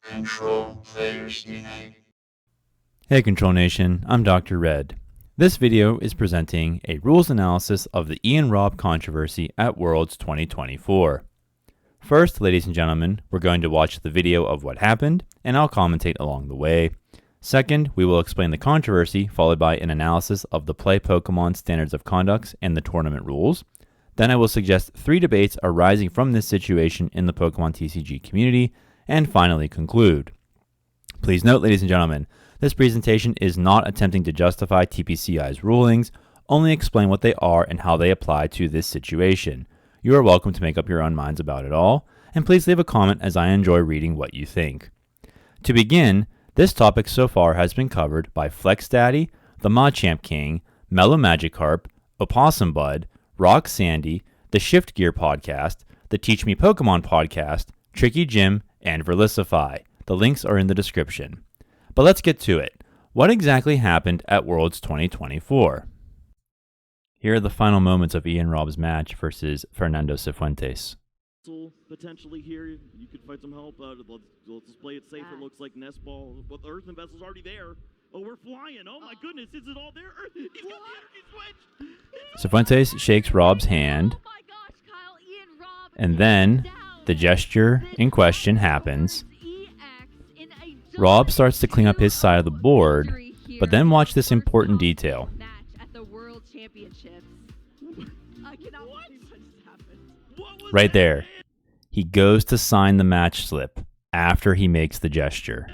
Control players denied. Hey Control Nation, I'm Dr. Red. This video is presenting a rules analysis of the Ian Robb controversy at Worlds 2024. First, ladies and gentlemen, we're going to watch the video of what happened, and I'll commentate along the way. Second, we will explain the controversy, followed by an analysis of the Play Pokemon standards of conduct and the tournament rules. Then I will suggest 3 debates arising from this situation in the Pokemon TCG community, and finally conclude. Please note, ladies and gentlemen, this presentation is not attempting to justify TPCi's rulings, only explain what they are and how they apply to this situation. You are welcome to make up your own minds about it all, and please leave a comment as I enjoy reading what you think. To begin, this topic so far has been covered by Flex Daddy, the Machamp King, Mellow Magikarp, Opossum Bud, Rock Sandy, the Shift Gear Podcast, the Teach Me Pokemon Podcast, Tricky Jim, and Verlisify. The links are in the description. But let's get to it. What exactly happened at Worlds 2024? Here are the final moments of Ian Robb's match versus Fernando Cifuentes. Potentially here, you could find some help. Let's play it safe. It looks like Nest Ball, but the Earthen Vessel's already there. Oh, we're flying. Oh my goodness, is it all there? He's got the energy switch. Cifuentes shakes Robb's hand, Oh my gosh, Kyle, Ian Robb and then down. the gesture in question happens. EX in a Robb starts to clean up his side of the board, victory here but then watch this in the important first detail. match at the World Championships. I cannot believe what just happened. What was Right that? there. He goes to sign the match slip after he makes the gesture.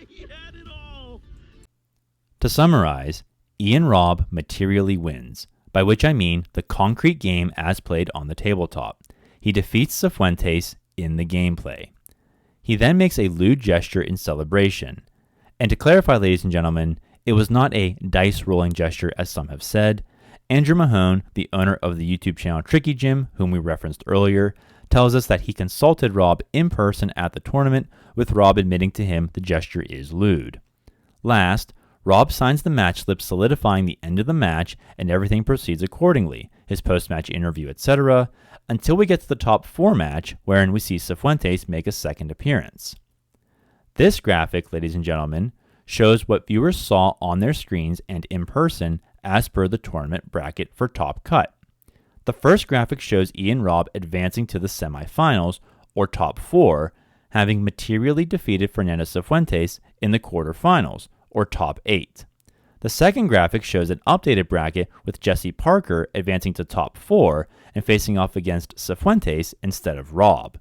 He had it all. To summarize, Ian Robb materially wins, by which I mean the concrete game as played on the tabletop. He defeats Cifuentes in the gameplay. He then makes a lewd gesture in celebration. And to clarify, ladies and gentlemen, it was not a dice rolling gesture as some have said. Andrew Mahone, the owner of the YouTube channel Tricky Jim, whom we referenced earlier, tells us that he consulted Robb in person at the tournament, with Robb admitting to him the gesture is lewd. Last, Robb signs the match slip solidifying the end of the match, and everything proceeds accordingly, his post-match interview, etc., until we get to the top 4 match, wherein we see Cifuentes make a second appearance. This graphic, ladies and gentlemen, shows what viewers saw on their screens and in person as per the tournament bracket for Top Cut. The first graphic shows Ian Robb advancing to the semifinals, or top 4, having materially defeated Fernando Cifuentes in the quarterfinals, or top 8. The second graphic shows an updated bracket with Jesse Parker advancing to top 4 and facing off against Cifuentes instead of Robb.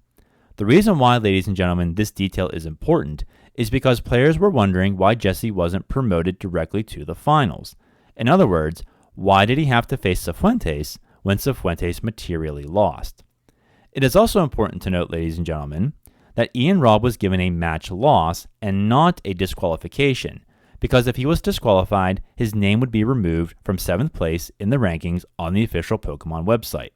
The reason why, ladies and gentlemen, this detail is important is because players were wondering why Jesse wasn't promoted directly to the finals. In other words, why did he have to face Cifuentes when Cifuentes materially lost? It is also important to note, ladies and gentlemen, that Ian Robb was given a match loss and not a disqualification, because if he was disqualified, his name would be removed from 7th place in the rankings on the official Pokemon website.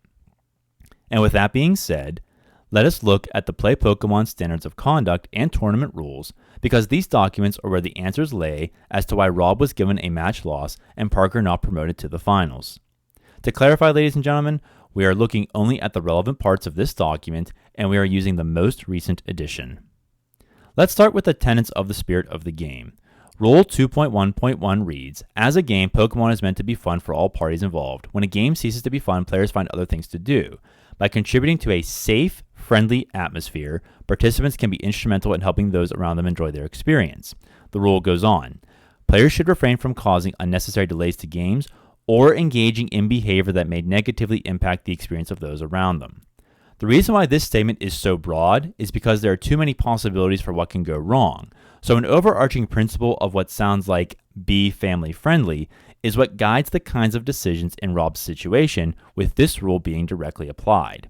And with that being said, let us look at the Play Pokemon standards of conduct and tournament rules, because these documents are where the answers lay as to why Robb was given a match loss and Parker not promoted to the finals. To clarify, ladies and gentlemen, we are looking only at the relevant parts of this document, and we are using the most recent edition. Let's start with the tenets of the spirit of the game. Rule 2.1.1 reads, as a game, Pokemon is meant to be fun for all parties involved. When a game ceases to be fun, players find other things to do. By contributing to a safe, friendly atmosphere, participants can be instrumental in helping those around them enjoy their experience. The rule goes on. Players should refrain from causing unnecessary delays to games or engaging in behavior that may negatively impact the experience of those around them. The reason why this statement is so broad is because there are too many possibilities for what can go wrong. So an overarching principle of what sounds like be family friendly is what guides the kinds of decisions in Robb's situation, with this rule being directly applied.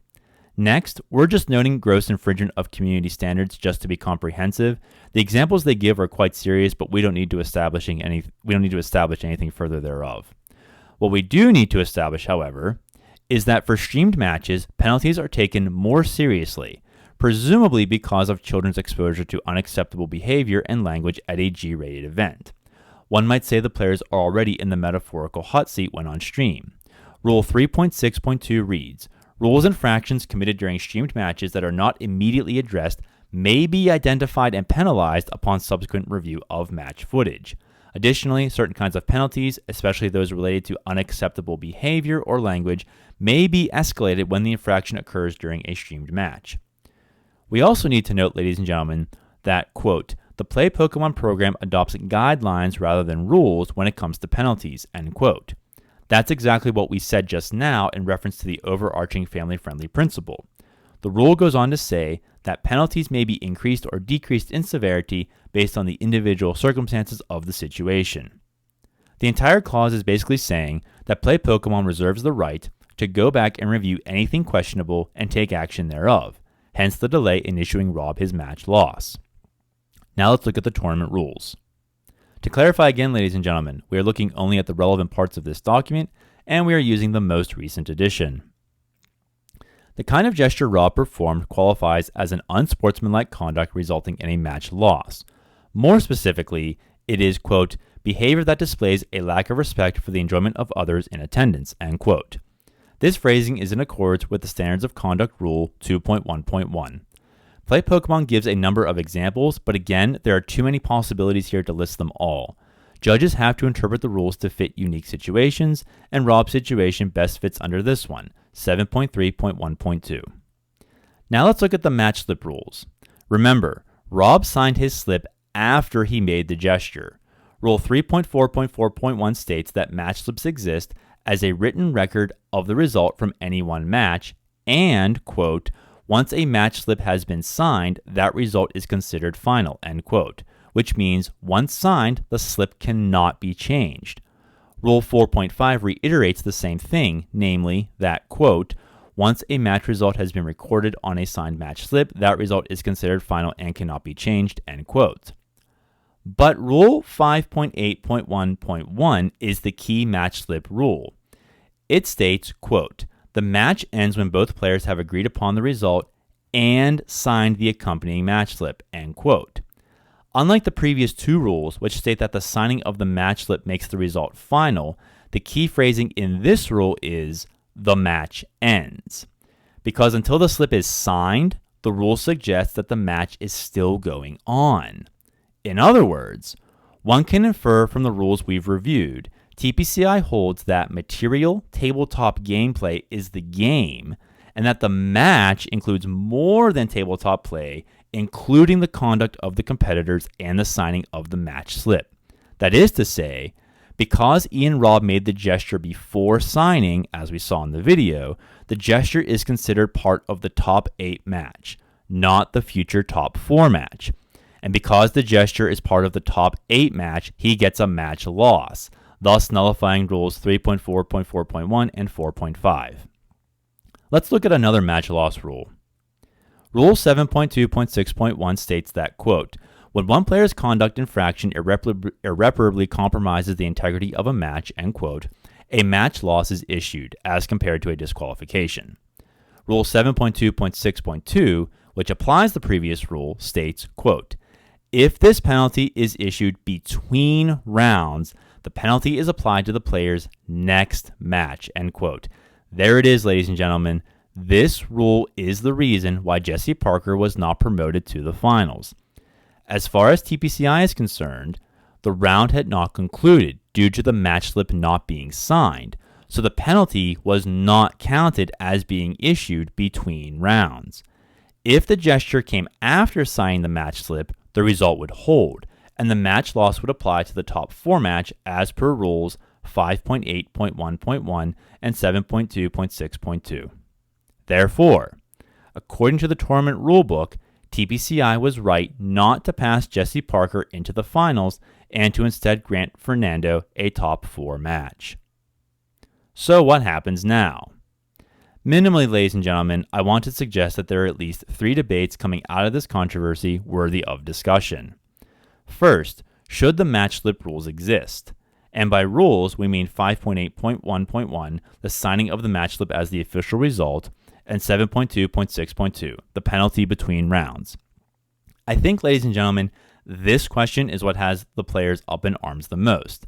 Next, we're just noting gross infringement of community standards just to be comprehensive. The examples they give are quite serious, but we don't need to establish anything further thereof. What we do need to establish, however, is that for streamed matches, penalties are taken more seriously, presumably because of children's exposure to unacceptable behavior and language at a G-rated event. One might say the players are already in the metaphorical hot seat when on stream. Rule 3.6.2 reads, rules infractions committed during streamed matches that are not immediately addressed may be identified and penalized upon subsequent review of match footage. Additionally, certain kinds of penalties, especially those related to unacceptable behavior or language, may be escalated when the infraction occurs during a streamed match. We also need to note, ladies and gentlemen, that, quote, the Play Pokemon program adopts guidelines rather than rules when it comes to penalties, end quote. That's exactly what we said just now in reference to the overarching family-friendly principle. The rule goes on to say that penalties may be increased or decreased in severity based on the individual circumstances of the situation. The entire clause is basically saying that Play Pokemon reserves the right to go back and review anything questionable and take action thereof, hence the delay in issuing Rob his match loss. Now let's look at the tournament rules. To clarify again, ladies and gentlemen, we are looking only at the relevant parts of this document, and we are using the most recent edition. The kind of gesture Rob performed qualifies as an unsportsmanlike conduct resulting in a match loss. More specifically, it is, quote, behavior that displays a lack of respect for the enjoyment of others in attendance, end quote. This phrasing is in accordance with the Standards of Conduct Rule 2.1.1. Play Pokemon gives a number of examples, but again, there are too many possibilities here to list them all. Judges have to interpret the rules to fit unique situations, and Rob's situation best fits under this one, 7.3.1.2. Now let's look at the match slip rules. Remember, Rob signed his slip after he made the gesture. Rule 3.4.4.1 states that match slips exist as a written record of the result from any one match, and, quote, once a match slip has been signed, that result is considered final, end quote, which means once signed, the slip cannot be changed. Rule 4.5 reiterates the same thing, namely that, quote, once a match result has been recorded on a signed match slip, that result is considered final and cannot be changed, end quote. But Rule 5.8.1.1 is the key match slip rule. It states, quote, the match ends when both players have agreed upon the result and signed the accompanying match slip, end quote. Unlike the previous two rules, which state that the signing of the match slip makes the result final, the key phrasing in this rule is, the match ends. Because until the slip is signed, the rule suggests that the match is still going on. In other words, one can infer from the rules we've reviewed, TPCi holds that material tabletop gameplay is the game, and that the match includes more than tabletop play, including the conduct of the competitors and the signing of the match slip. That is to say, because Ian Robb made the gesture before signing, as we saw in the video, the gesture is considered part of the top 8 match, not the future top 4 match. And because the gesture is part of the top 8 match, he gets a match loss, thus nullifying rules 3.4.4.1 and 4.5. Let's look at another match loss rule. Rule 7.2.6.1 states that, quote, when one player's conduct infraction irreparably compromises the integrity of a match, end quote, a match loss is issued as compared to a disqualification. Rule 7.2.6.2, which applies the previous rule, states, quote, if this penalty is issued between rounds, the penalty is applied to the player's next match, end quote. There it is, ladies and gentlemen. This rule is the reason why Jesse Parker was not promoted to the finals. As far as TPCi is concerned, the round had not concluded due to the match slip not being signed, so the penalty was not counted as being issued between rounds. If the gesture came after signing the match slip, the result would hold, and the match loss would apply to the top 4 match as per rules 5.8.1.1 and 7.2.6.2. Therefore, according to the tournament rulebook, TPCi was right not to pass Jesse Parker into the finals and to instead grant Fernando a top 4 match. So what happens now? Minimally, ladies and gentlemen, I want to suggest that there are at least 3 debates coming out of this controversy worthy of discussion. First, should the match slip rules exist? And by rules, we mean 5.8.1.1, the signing of the match slip as the official result, and 7.2.6.2, the penalty between rounds. I think, ladies and gentlemen, this question is what has the players up in arms the most.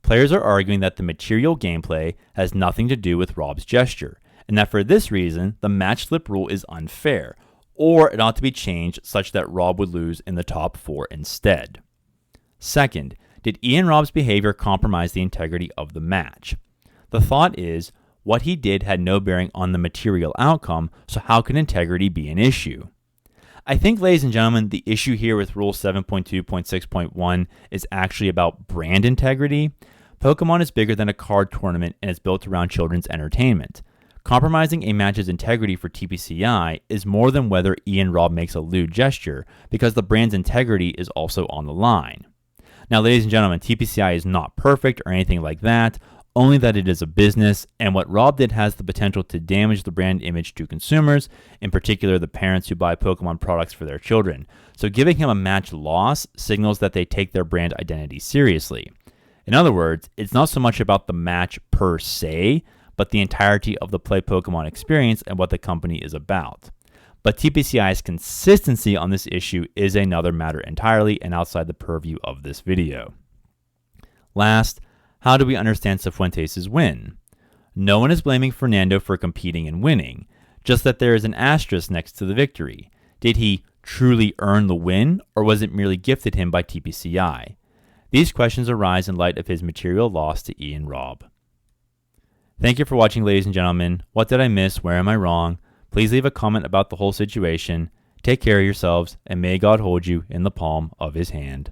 Players are arguing that the material gameplay has nothing to do with Rob's gesture, and that for this reason, the match slip rule is unfair, or it ought to be changed such that Robb would lose in the top 4 instead. Second, did Ian Robb's behavior compromise the integrity of the match? The thought is, what he did had no bearing on the material outcome, so how can integrity be an issue? I think, ladies and gentlemen, the issue here with Rule 7.2.6.1 is actually about brand integrity. Pokemon is bigger than a card tournament and is built around children's entertainment. Compromising a match's integrity for TPCi is more than whether Ian Robb makes a lewd gesture, because the brand's integrity is also on the line. Now, ladies and gentlemen, TPCi is not perfect or anything like that, only that it is a business, and what Robb did has the potential to damage the brand image to consumers, in particular the parents who buy Pokemon products for their children. So giving him a match loss signals that they take their brand identity seriously. In other words, it's not so much about the match per se, but the entirety of the Play Pokemon experience and what the company is about. But TPCi's consistency on this issue is another matter entirely and outside the purview of this video. Last, how do we understand Cifuentes' win? No one is blaming Fernando for competing and winning, just that there is an asterisk next to the victory. Did he truly earn the win, or was it merely gifted him by TPCi? These questions arise in light of his material loss to Ian Robb. Thank you for watching, ladies and gentlemen. What did I miss? Where am I wrong? Please leave a comment about the whole situation. Take care of yourselves, and may God hold you in the palm of his hand.